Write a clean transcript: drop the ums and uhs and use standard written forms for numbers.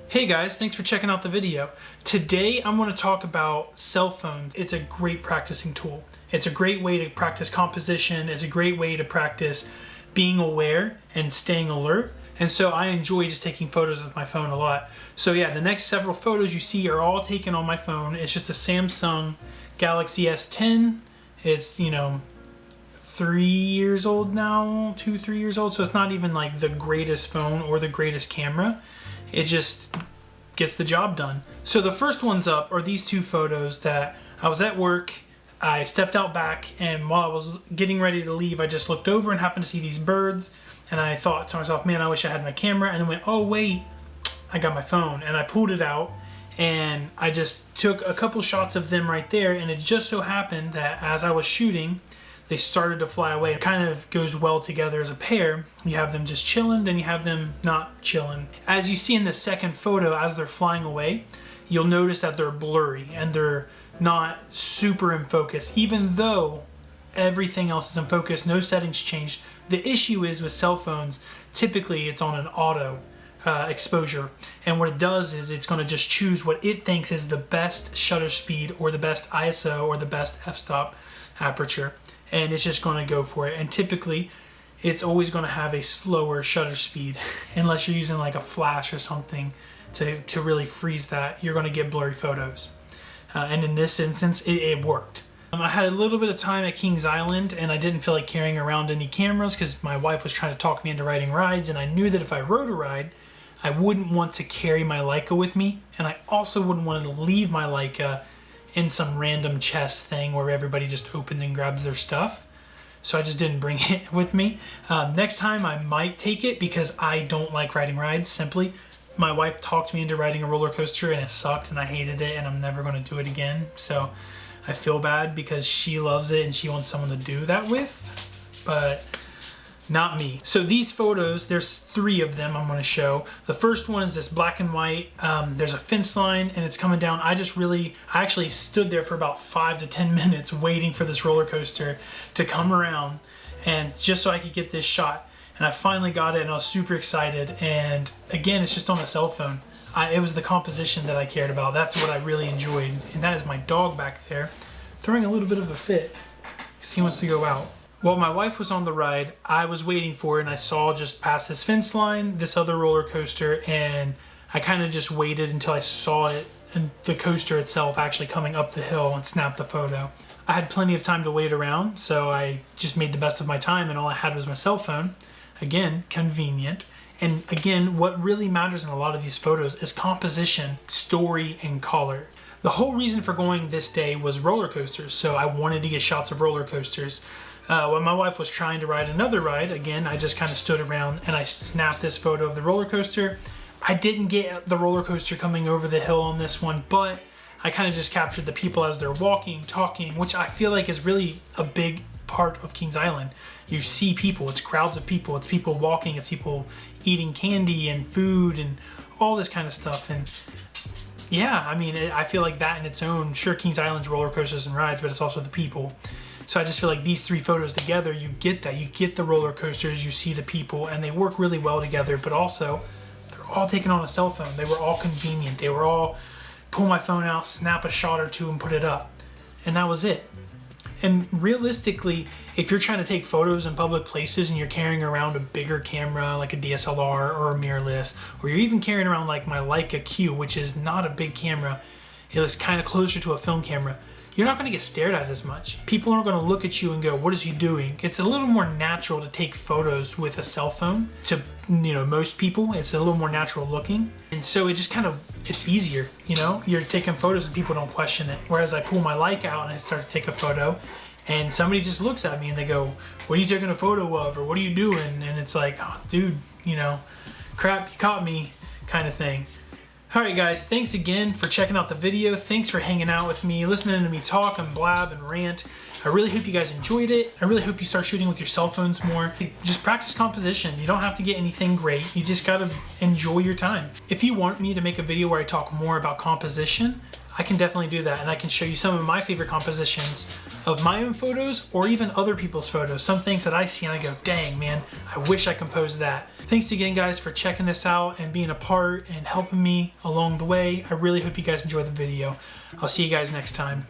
Hey guys, thanks for checking out the video. Today I'm going to talk about cell phones. It's a great practicing tool. It's a great way to practice composition. It's a great way to practice being aware and staying alert. And so I enjoy just taking photos with my phone a lot. So yeah, the next several photos you see are all taken on my phone. It's just a Samsung Galaxy S10. It's, 3 years old now, 2-3 years old. So it's not even like the greatest phone or the greatest camera. It just gets the job done. So the first ones up are these two photos that I was at work. I stepped out back, and while I was getting ready to leave, I just looked over and happened to see these birds. And I thought to myself, man, I wish I had my camera. And then went, oh wait, I got my phone. And I pulled it out and I just took a couple shots of them right there. And it just so happened that as I was shooting, they started to fly away. It kind of goes well together as a pair. You have them just chilling, then you have them not chilling. As you see in the second photo, as they're flying away, you'll notice that they're blurry and they're not super in focus, even though everything else is in focus, no settings changed. The issue is with cell phones, typically it's on an auto exposure. And what it does is it's gonna just choose what it thinks is the best shutter speed or the best ISO or the best f-stop aperture. And it's just going to go for it. And typically it's always going to have a slower shutter speed unless you're using like a flash or something to really freeze that. You're going to get blurry photos. And in this instance, it worked. I had a little bit of time at Kings Island and I didn't feel like carrying around any cameras because my wife was trying to talk me into riding rides, and I knew that if I rode a ride, I wouldn't want to carry my Leica with me, and I also wouldn't want to leave my Leica in some random chest thing where everybody just opens and grabs their stuff. So I just didn't bring it with me. Next time I might take it because I don't like riding rides. Simply, my wife talked me into riding a roller coaster and it sucked and I hated it and I'm never going to do it again. So I feel bad because she loves it and she wants someone to do that with, but not me. So these photos, there's 3 of them I'm going to show. The first one is this black and white. There's a fence line and it's coming down. I actually stood there for about 5 to 10 minutes waiting for this roller coaster to come around, and just so I could get this shot. And I finally got it and I was super excited. And again, it's just on a cell phone. It was the composition that I cared about. That's what I really enjoyed. And that is my dog back there throwing a little bit of a fit because he wants to go out. While my wife was on the ride, I was waiting for it, and I saw just past this fence line, this other roller coaster, and I kind of just waited until I saw it and the coaster itself actually coming up the hill and snapped the photo. I had plenty of time to wait around, so I just made the best of my time, and all I had was my cell phone. Again, convenient. And again, what really matters in a lot of these photos is composition, story, and color. The whole reason for going this day was roller coasters, so I wanted to get shots of roller coasters. When my wife was trying to ride another ride, again, I just kind of stood around and I snapped this photo of the roller coaster. I didn't get the roller coaster coming over the hill on this one, but I kind of just captured the people as they're walking, talking, which I feel like is really a big part of Kings Island. You see people, it's crowds of people, it's people walking, it's people eating candy and food and all this kind of stuff. And yeah, I mean, I feel like that in its own, sure, Kings Island's roller coasters and rides, but it's also the people. So I just feel like these 3 photos together, you get that. You get the roller coasters, you see the people, and they work really well together, but also they're all taken on a cell phone. They were all convenient. They were all pull my phone out, snap a shot or 2 and put it up. And that was it. And realistically, if you're trying to take photos in public places and you're carrying around a bigger camera like a DSLR or a mirrorless, or you're even carrying around like my Leica Q, which is not a big camera, it is kind of closer to a film camera, you're not going to get stared at as much. People aren't going to look at you and go, what is he doing? It's a little more natural to take photos with a cell phone. To most people, it's a little more natural looking. And so it just kind of, it's easier, You're taking photos and people don't question it. Whereas I pull my Leica out and I start to take a photo and somebody just looks at me and they go, what are you taking a photo of? Or what are you doing? And it's like, oh, dude, crap, you caught me kind of thing. Alright guys, thanks again for checking out the video. Thanks for hanging out with me, listening to me talk and blab and rant. I really hope you guys enjoyed it. I really hope you start shooting with your cell phones more. Just practice composition. You don't have to get anything great. You just gotta enjoy your time. If you want me to make a video where I talk more about composition, I can definitely do that, and I can show you some of my favorite compositions of my own photos or even other people's photos. Some things that I see and I go, dang man, I wish I composed that. Thanks again guys for checking this out and being a part and helping me along the way. I really hope you guys enjoyed the video. I'll see you guys next time.